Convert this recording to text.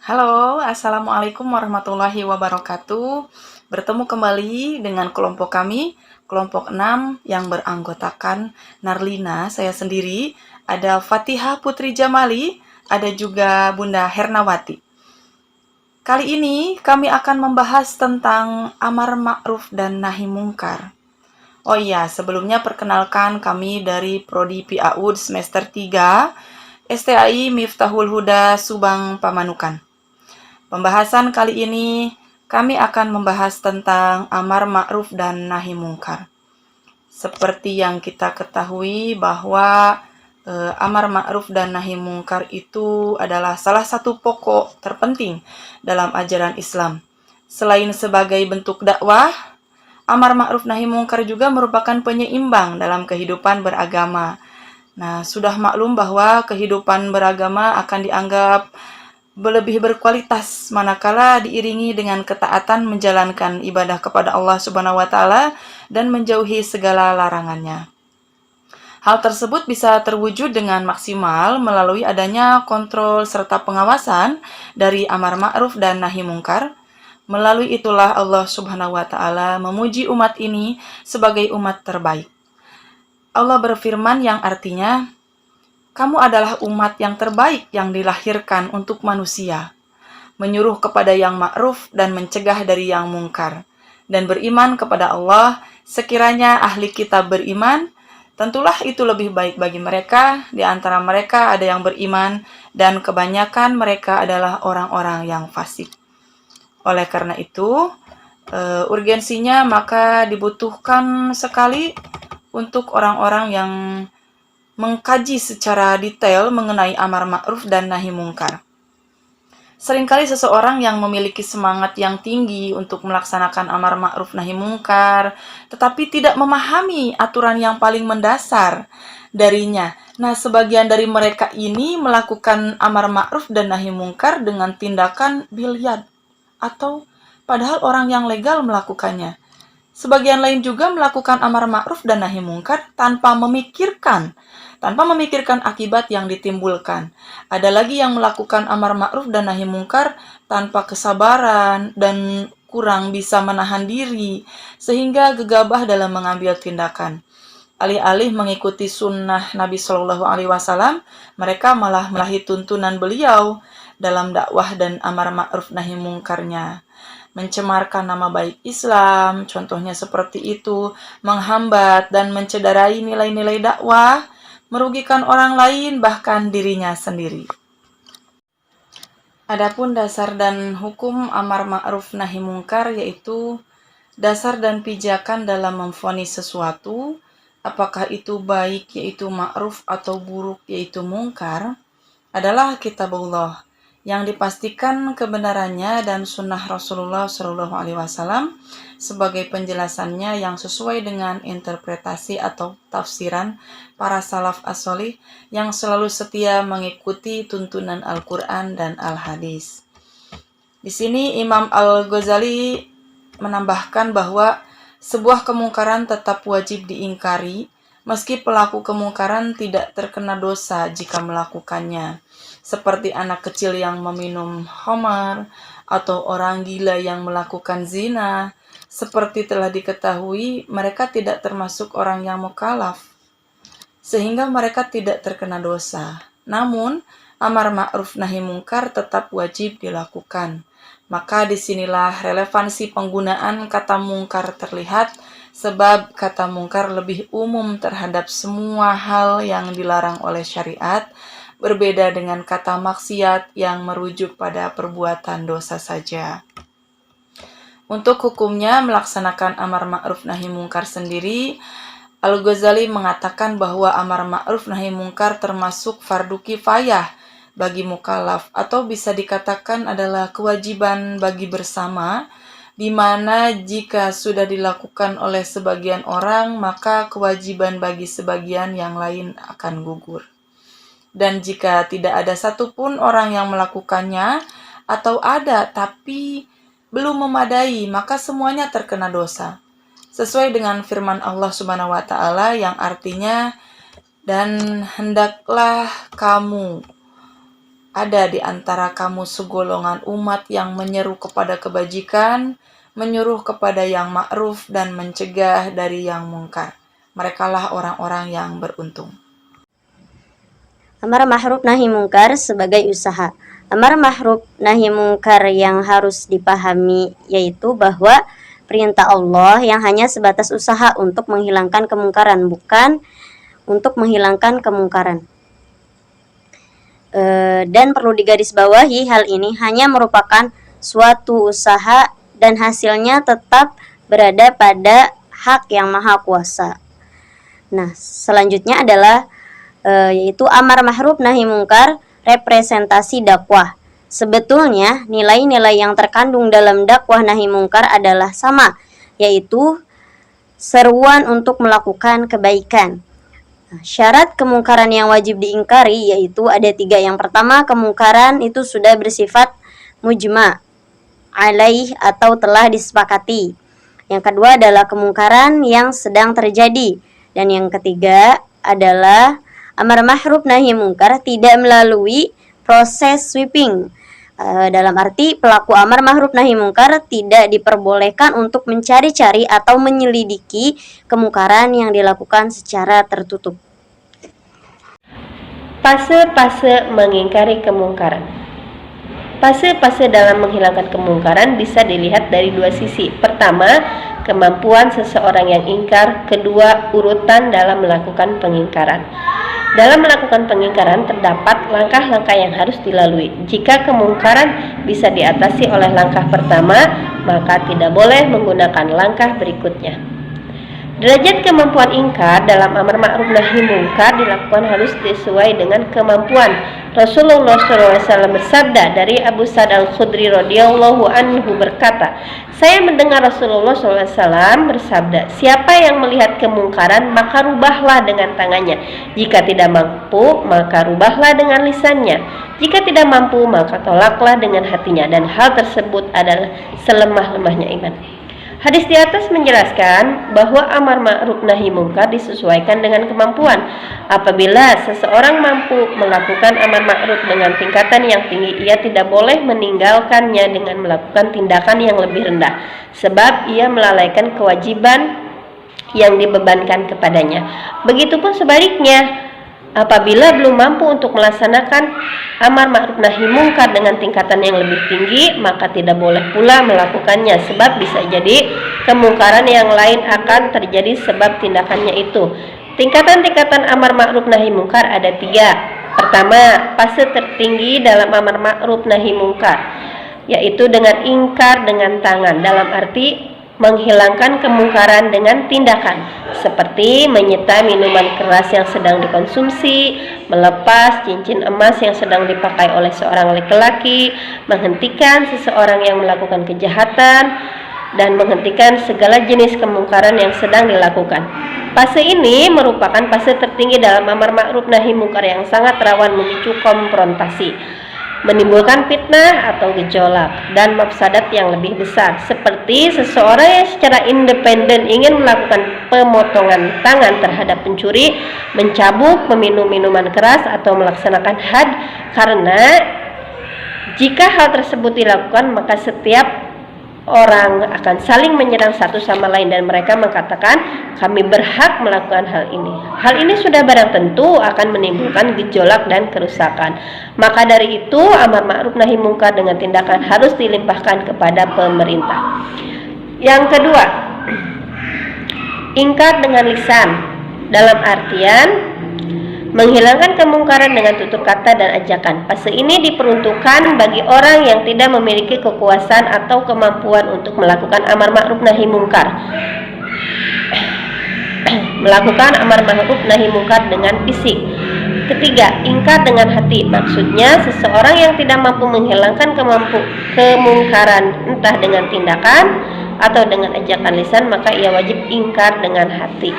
Halo, Assalamualaikum warahmatullahi wabarakatuh. Bertemu kembali dengan kelompok kami, kelompok 6 yang beranggotakan Narlina, saya sendiri, ada Fatihah Putri Jamali, ada juga Bunda Hernawati. Kali ini kami akan membahas tentang amar ma'ruf dan nahi mungkar. Oh iya, sebelumnya perkenalkan kami dari Prodi PAUD semester 3, STAI Miftahul Huda Subang Pamanukan. Pembahasan kali ini kami akan membahas tentang amar ma'ruf dan nahi mungkar. Seperti yang kita ketahui bahwa amar ma'ruf dan nahi mungkar itu adalah salah satu pokok terpenting dalam ajaran Islam. Selain sebagai bentuk dakwah, amar ma'ruf nahi mungkar juga merupakan penyeimbang dalam kehidupan beragama. Nah, sudah maklum bahwa kehidupan beragama akan dianggap lebih berkualitas manakala diiringi dengan ketaatan menjalankan ibadah kepada Allah Subhanahu wa taala dan menjauhi segala larangannya. Hal tersebut bisa terwujud dengan maksimal melalui adanya kontrol serta pengawasan dari amar ma'ruf dan nahi mungkar. Melalui itulah Allah Subhanahu wa taala memuji umat ini sebagai umat terbaik. Allah berfirman yang artinya, "Kamu adalah umat yang terbaik yang dilahirkan untuk manusia, menyuruh kepada yang ma'ruf dan mencegah dari yang mungkar, dan beriman kepada Allah. Sekiranya ahli kitab beriman, tentulah itu lebih baik bagi mereka. Di antara mereka ada yang beriman, dan kebanyakan mereka adalah orang-orang yang fasik." Oleh karena itu, urgensinya maka dibutuhkan sekali untuk orang-orang yang mengkaji secara detail mengenai amar ma'ruf dan nahi mungkar. Seringkali seseorang yang memiliki semangat yang tinggi untuk melaksanakan amar ma'ruf nahi mungkar, tetapi tidak memahami aturan yang paling mendasar darinya. Nah, sebagian dari mereka ini melakukan amar ma'ruf dan nahi mungkar dengan tindakan bilyad, atau padahal orang yang legal melakukannya. Sebagian lain juga melakukan amar ma'ruf dan nahi mungkar tanpa memikirkan akibat yang ditimbulkan. Ada lagi yang melakukan amar ma'ruf dan nahi mungkar tanpa kesabaran dan kurang bisa menahan diri, sehingga gegabah dalam mengambil tindakan. Alih-alih mengikuti sunnah Nabi Shallallahu Alaihi Wasallam, mereka malah melahi tuntunan beliau dalam dakwah dan amar ma'ruf nahi mungkarnya. Mencemarkan nama baik Islam, contohnya seperti itu, menghambat dan mencederai nilai-nilai dakwah, merugikan orang lain, bahkan dirinya sendiri. Adapun dasar dan hukum amar ma'ruf nahi mungkar yaitu dasar dan pijakan dalam memvonis sesuatu, apakah itu baik yaitu ma'ruf atau buruk yaitu mungkar, adalah kitabullah yang dipastikan kebenarannya dan sunnah Rasulullah SAW sebagai penjelasannya yang sesuai dengan interpretasi atau tafsiran para salaf as-sholih yang selalu setia mengikuti tuntunan Al-Quran dan Al-Hadis. Di sini Imam Al-Ghazali menambahkan bahwa sebuah kemungkaran tetap wajib diingkari meski pelaku kemungkaran tidak terkena dosa jika melakukannya, seperti anak kecil yang meminum khamar atau orang gila yang melakukan zina. Seperti telah diketahui, mereka tidak termasuk orang yang mukallaf, sehingga mereka tidak terkena dosa. Namun, amar ma'ruf nahi mungkar tetap wajib dilakukan. Maka disinilah relevansi penggunaan kata mungkar terlihat, sebab kata mungkar lebih umum terhadap semua hal yang dilarang oleh syariat, berbeda dengan kata maksiat yang merujuk pada perbuatan dosa saja. Untuk hukumnya melaksanakan amar ma'ruf nahi mungkar sendiri, Al-Ghazali mengatakan bahwa amar ma'ruf nahi mungkar termasuk fardu kifayah bagi mukallaf, atau bisa dikatakan adalah kewajiban bagi bersama, di mana jika sudah dilakukan oleh sebagian orang, maka kewajiban bagi sebagian yang lain akan gugur. Dan jika tidak ada satupun orang yang melakukannya, atau ada tapi belum memadai, maka semuanya terkena dosa. Sesuai dengan firman Allah Subhanahu wa taala yang artinya, "Dan hendaklah kamu ada di antara kamu segolongan umat yang menyeru kepada kebajikan, menyuruh kepada yang ma'ruf dan mencegah dari yang mungkar. Merekalah orang-orang yang beruntung. Amar ma'ruf nahi mungkar sebagai usaha. Amar ma'ruf nahi mungkar yang harus dipahami yaitu bahwa perintah Allah yang hanya sebatas usaha untuk menghilangkan kemungkaran, bukan untuk menghilangkan kemungkaran. Dan perlu digarisbawahi, hal ini hanya merupakan suatu usaha dan hasilnya tetap berada pada hak yang maha kuasa. Nah, selanjutnya adalah yaitu amar ma'ruf nahi mungkar, representasi dakwah. Sebetulnya nilai-nilai yang terkandung dalam dakwah nahi mungkar adalah sama, yaitu seruan untuk melakukan kebaikan. Syarat kemungkaran yang wajib diingkari yaitu ada 3. Yang pertama, kemungkaran itu sudah bersifat mujma' alaih atau telah disepakati. Yang kedua adalah kemungkaran yang sedang terjadi. Dan yang ketiga adalah amar ma'ruf nahi mungkar tidak melalui proses sweeping. Dalam arti pelaku amar ma'ruf nahi mungkar tidak diperbolehkan untuk mencari-cari atau menyelidiki kemungkaran yang dilakukan secara tertutup. Fase-fase mengingkari kemungkaran. Fase-fase dalam menghilangkan kemungkaran bisa dilihat dari 2 sisi. Pertama, kemampuan seseorang yang ingkar. Kedua, urutan dalam melakukan pengingkaran. Dalam melakukan pengingkaran terdapat langkah-langkah yang harus dilalui. Jika kemungkaran bisa diatasi oleh langkah pertama, maka tidak boleh menggunakan langkah berikutnya. Derajat kemampuan ingkar dalam amar ma'ruf nahi mungkar dilakukan harus sesuai dengan kemampuan. Rasulullah SAW bersabda dari Abu Sa'id Al-Khudri radhiyallahu anhu berkata, saya mendengar Rasulullah SAW bersabda, siapa yang melihat kemungkaran maka rubahlah dengan tangannya. Jika tidak mampu maka rubahlah dengan lisannya. Jika tidak mampu maka tolaklah dengan hatinya. Dan hal tersebut adalah selemah-lemahnya iman. Hadis di atas menjelaskan bahwa amar ma'ruf nahi mungkar disesuaikan dengan kemampuan. Apabila seseorang mampu melakukan amar ma'ruf dengan tingkatan yang tinggi, ia tidak boleh meninggalkannya dengan melakukan tindakan yang lebih rendah, sebab ia melalaikan kewajiban yang dibebankan kepadanya. Begitupun sebaliknya, apabila belum mampu untuk melaksanakan amar ma'ruf nahi mungkar dengan tingkatan yang lebih tinggi, maka tidak boleh pula melakukannya, sebab bisa jadi kemungkaran yang lain akan terjadi sebab tindakannya itu. Tingkatan-tingkatan amar ma'ruf nahi mungkar ada 3. Pertama, fase tertinggi dalam amar ma'ruf nahi mungkar, yaitu dengan ingkar dengan tangan, dalam arti menghilangkan kemungkaran dengan tindakan, seperti menyita minuman keras yang sedang dikonsumsi, melepas cincin emas yang sedang dipakai oleh seorang laki-laki, menghentikan seseorang yang melakukan kejahatan, dan menghentikan segala jenis kemungkaran yang sedang dilakukan. Fase ini merupakan fase tertinggi dalam amar ma'ruf nahi mungkar yang sangat rawan memicu konfrontasi, menimbulkan fitnah atau gejolak dan mafsadat yang lebih besar, seperti seseorang yang secara independen ingin melakukan pemotongan tangan terhadap pencuri, mencabuk, meminum minuman keras, atau melaksanakan had, karena jika hal tersebut dilakukan maka setiap orang akan saling menyerang satu sama lain dan mereka mengatakan kami berhak melakukan hal ini. Hal ini sudah barang tentu akan menimbulkan gejolak dan kerusakan. Maka dari itu amar ma'ruf nahi mungkar dengan tindakan harus dilimpahkan kepada pemerintah. Yang kedua, ingkar dengan lisan, dalam artian menghilangkan kemungkaran dengan tutur kata dan ajakan. Fase ini diperuntukkan bagi orang yang tidak memiliki kekuasaan atau kemampuan untuk melakukan amar ma'ruf nahi mungkar. Melakukan amar ma'ruf nahi mungkar dengan fisik. Ketiga, ingkar dengan hati. Maksudnya seseorang yang tidak mampu menghilangkan kemungkaran entah dengan tindakan atau dengan ajakan lisan, maka ia wajib ingkar dengan hati.